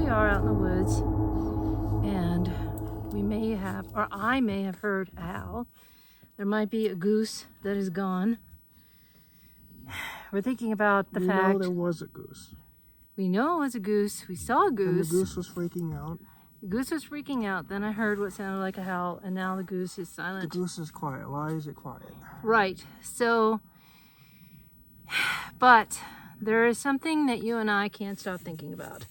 are out in the woods, and we may have, or I may have heard a howl. There might be a goose that is gone. We're thinking about the fact... We know there was a goose. We know it was a goose. We saw a goose. And the goose was freaking out. The goose was freaking out. Then I heard what sounded like a howl, and now the goose is silent. The goose is quiet. Why is it quiet? Right. So, but there is something that you and I can't stop thinking about.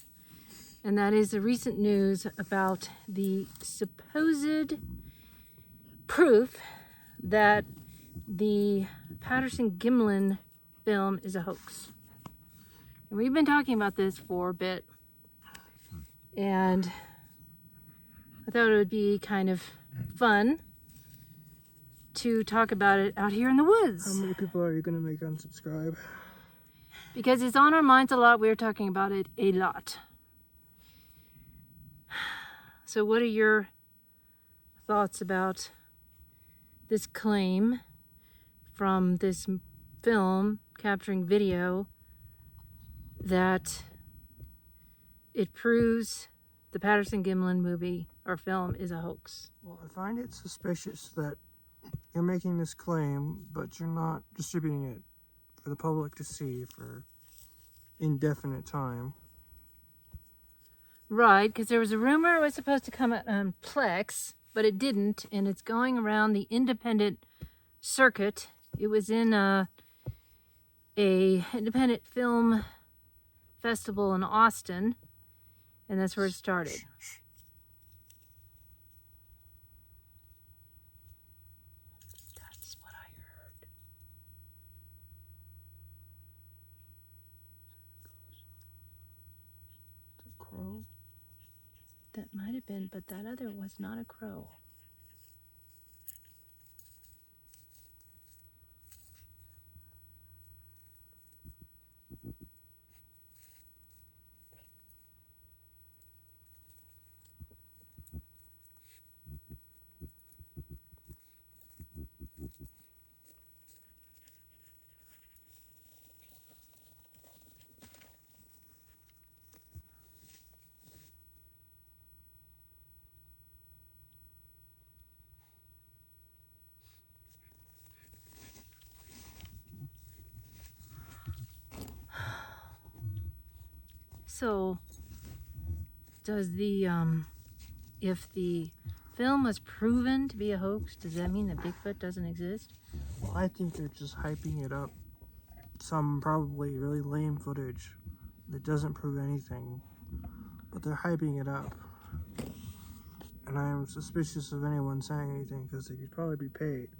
And that is the recent news about the supposed proof that the Patterson-Gimlin film is a hoax. And we've been talking about this for a bit. And I thought it would be kind of fun to talk about it out here in the woods. How many people are you going to make unsubscribe? Because it's on our minds a lot. We're talking about it a lot. So what are your thoughts about this claim from this film, Capturing Video, that it proves the Patterson-Gimlin movie or film is a hoax? Well, I find it suspicious that you're making this claim, but you're not distributing it for the public to see for indefinite time. Right, because there was a rumor it was supposed to come out on Plex, but it didn't, and it's going around the independent circuit. It was in a independent film festival in Austin, and that's where it started. That's what I heard. The crow? That might have been, but that other was not a crow. So, does the, if the film was proven to be a hoax, does that mean that Bigfoot doesn't exist? Well, I think they're just hyping it up. Some probably really lame footage that doesn't prove anything, but they're hyping it up. And I am suspicious of anyone saying anything because they could probably be paid.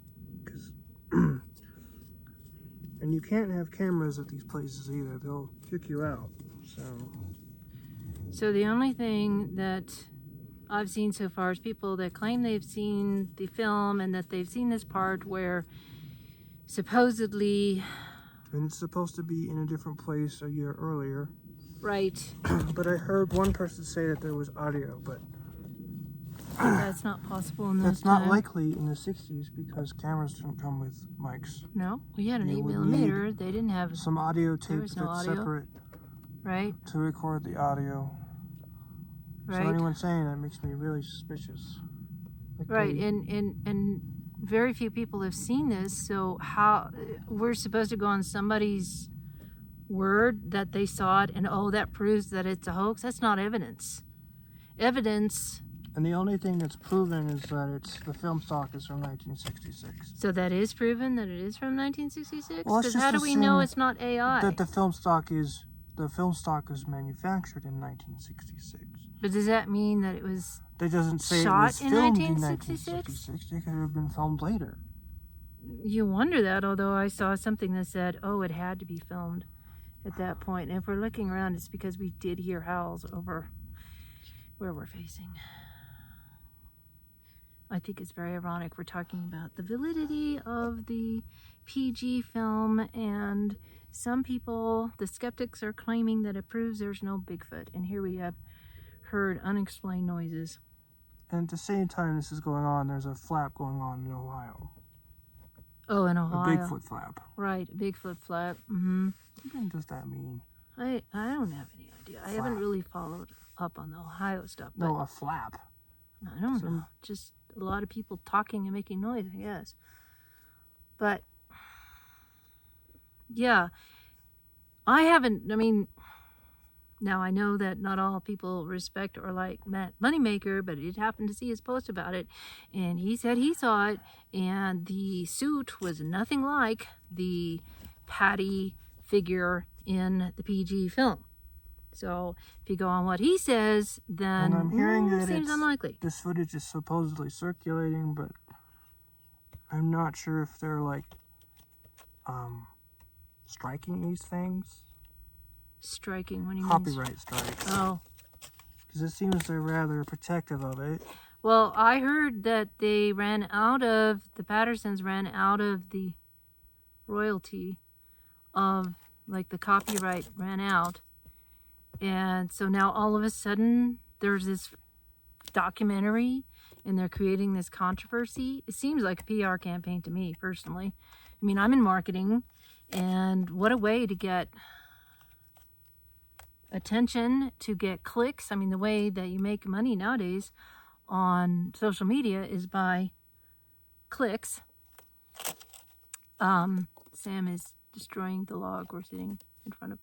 And you can't have cameras at these places either. They'll kick you out. So the only thing that I've seen so far is people that claim they've seen the film and that they've seen this part where supposedly... And it's supposed to be in a different place a year earlier. Right. But I heard one person say that there was audio, but... That's not possible in that That's not likely in the 60s because cameras didn't come with mics. No, we had an You 8mm. They didn't have... Some audio tape was no that's audio. separate. Right. To record the audio. Right. So anyone saying that makes me really suspicious. Like Right, and very few people have seen this, so how we're supposed to go on somebody's word that they saw it and oh, that proves that it's a hoax? That's not evidence. Evidence... And the only thing that's proven is that the film stock is from 1966. So that is proven that it is from 1966? Well, Because how do we know it's not AI? That the film stock is manufactured in 1966. But does that mean that it was That doesn't say shot it was in filmed 1966? in 1966. It could have been filmed later. You wonder that, although I saw something that said, oh, it had to be filmed at that point. And if we're looking around, it's because we did hear howls over where we're facing. I think it's very ironic we're talking about the validity of the PG film, and some people, the skeptics, are claiming that it proves there's no Bigfoot. And here we have heard unexplained noises. And at the same time this is going on, there's a flap going on in Ohio. Oh, in Ohio. A Bigfoot flap. Right, a Bigfoot flap. Mm-hmm. What does that mean? I don't have any idea. I haven't really followed up on the Ohio stuff. But No, a flap. I don't know. Just a lot of people talking and making noise, I guess. But yeah, I haven't. I mean, now I know that not all people respect or like Matt Moneymaker, but it happened to see his post about it, and he said he saw it, and the suit was nothing like the Patty figure in the PG film. So if you go on what he says, then And I'm hearing that seems unlikely. This footage is supposedly circulating, but I'm not sure if they're like striking these things. Striking, what do you mean? Copyright strikes. Oh. Because it seems they're rather protective of it. Well, I heard that the Pattersons ran out of the royalty of, like, the copyright ran out. And so now all of a sudden there's this documentary and they're creating this controversy. It seems like a PR campaign to me, personally. I mean, I'm in marketing, and what a way to get attention, to get clicks. I mean, the way that you make money nowadays on social media is by clicks. Sam is destroying the log we're sitting in front of.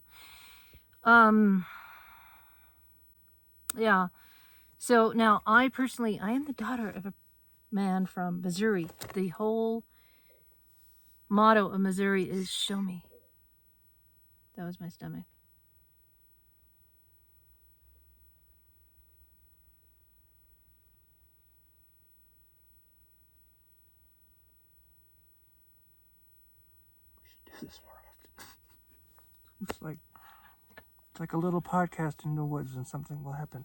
Yeah. So now I am the daughter of a man from Missouri. The whole motto of Missouri is show me. That was my stomach. This more often. It's like a little podcast in the woods and something will happen.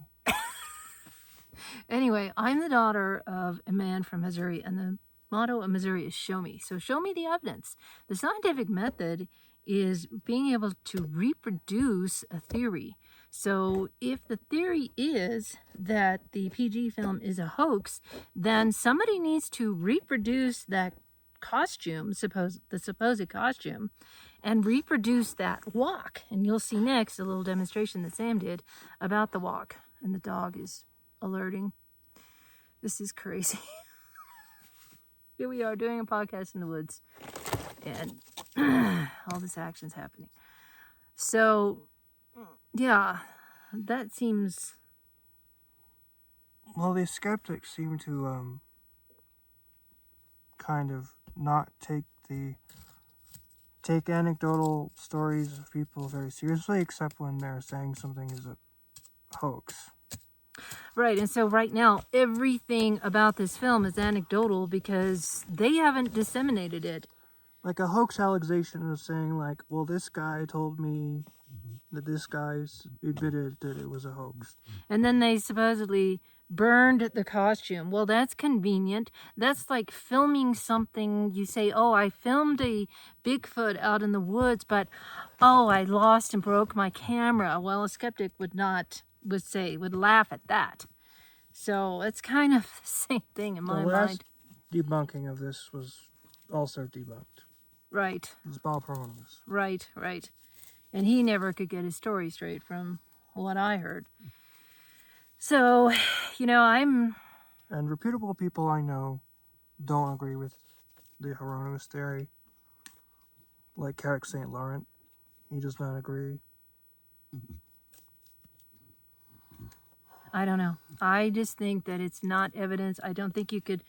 Anyway, I'm the daughter of a man from Missouri, and the motto of Missouri is show me. So show me the evidence. The scientific method is being able to reproduce a theory. So if the theory is that the PG film is a hoax, then somebody needs to reproduce that costume, the supposed costume, and reproduce that walk. And you'll see next a little demonstration that Sam did about the walk, and the dog is alerting. This is crazy. Here we are doing a podcast in the woods, and all this action's happening. So yeah, that seems... Well, the skeptics seem to kind of not take anecdotal stories of people very seriously, except when they're saying something is a hoax. Right, and so right now, everything about this film is anecdotal because they haven't disseminated it. Like a hoax allegation is saying, like, well, this guy told me that this guy's admitted that it was a hoax. And then they supposedly burned the costume. Well, that's convenient. That's like filming something. You say, oh, I filmed a Bigfoot out in the woods, but, oh, I lost and broke my camera. Well, a skeptic would laugh at that. So it's kind of the same thing in my mind. The last debunking of this was also debunked. Right. It was Bob Perlman's. Right. And he never could get his story straight from what I heard. So, And reputable people I know don't agree with the Hieronymus theory. Like Carrick St. Laurent. He does not agree. I don't know. I just think that it's not evidence. I don't think you could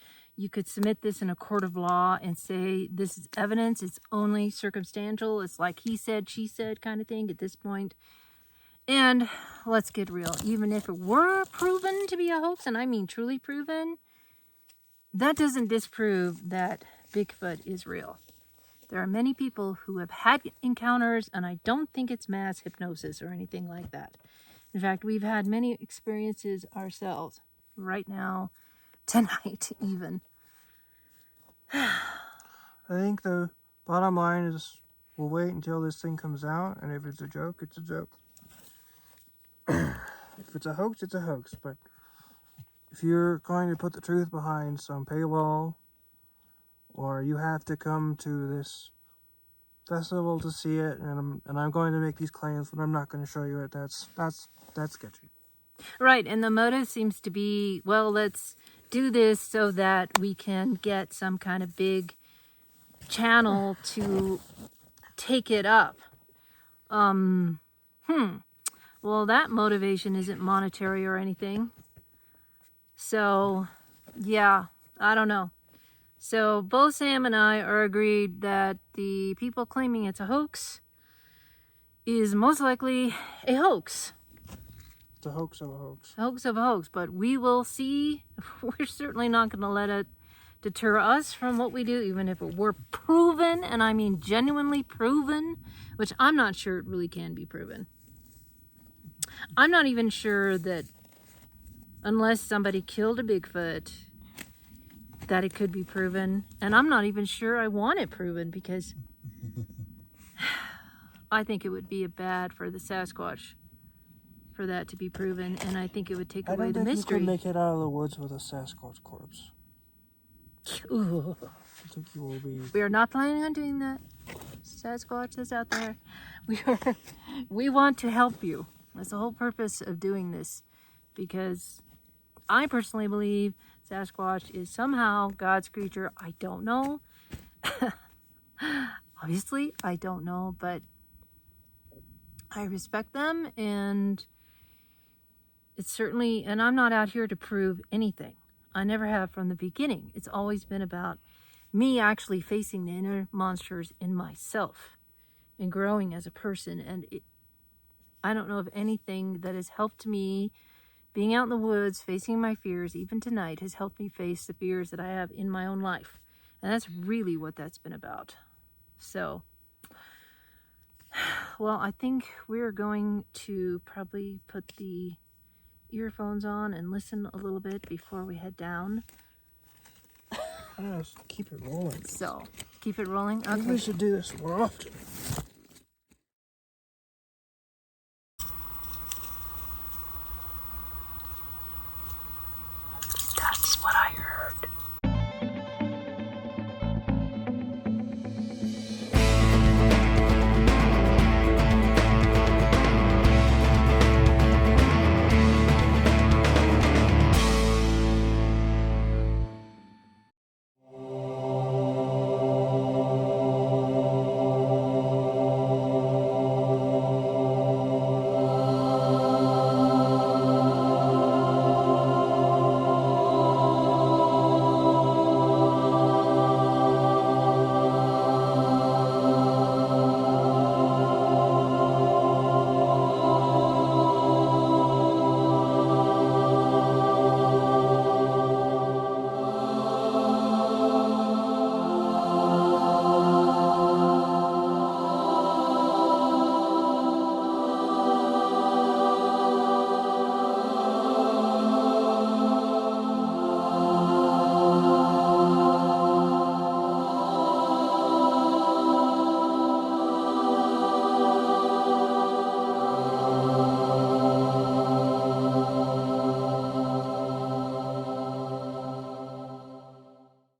submit this in a court of law and say this is evidence. It's only circumstantial. It's like he said, she said kind of thing at this point. And let's get real. Even if it were proven to be a hoax, and I mean truly proven, that doesn't disprove that Bigfoot is real. There are many people who have had encounters, and I don't think it's mass hypnosis or anything like that. In fact, we've had many experiences ourselves right now, tonight even. I think the bottom line is we'll wait until this thing comes out, and if it's a joke, it's a joke. If it's a hoax, it's a hoax. But if you're going to put the truth behind some paywall, or you have to come to this festival to see it, and I'm going to make these claims, but I'm not going to show you it. That's sketchy. Right, and the motive seems to be, well, let's do this so that we can get some kind of big channel to take it up. Well, that motivation isn't monetary or anything. So, yeah, I don't know. So both Sam and I are agreed that the people claiming it's a hoax is most likely a hoax. It's a hoax of a hoax. A hoax of a hoax, but we will see. We're certainly not going to let it deter us from what we do, even if it were proven, and I mean genuinely proven, which I'm not sure it really can be proven. I'm not even sure that unless somebody killed a Bigfoot, that it could be proven. And I'm not even sure I want it proven, because I think it would be bad for the Sasquatch for that to be proven, and I think it would take away the mystery. I don't think you could make it out of the woods with a Sasquatch corpse. Ooh. I think you will be... We are not planning on doing that. Sasquatch is out there. We want to help you. That's the whole purpose of doing this, because I personally believe Sasquatch is somehow God's creature. I don't know. Obviously, I don't know, but I respect them, and it's certainly, and I'm not out here to prove anything. I never have from the beginning. It's always been about me actually facing the inner monsters in myself and growing as a person. And I don't know of anything that has helped me. Being out in the woods, facing my fears, even tonight, has helped me face the fears that I have in my own life. And that's really what that's been about. So, well, I think we're going to probably put the earphones on and listen a little bit before we head down. Keep it rolling. So, keep it rolling? Okay. Maybe we should do this more often.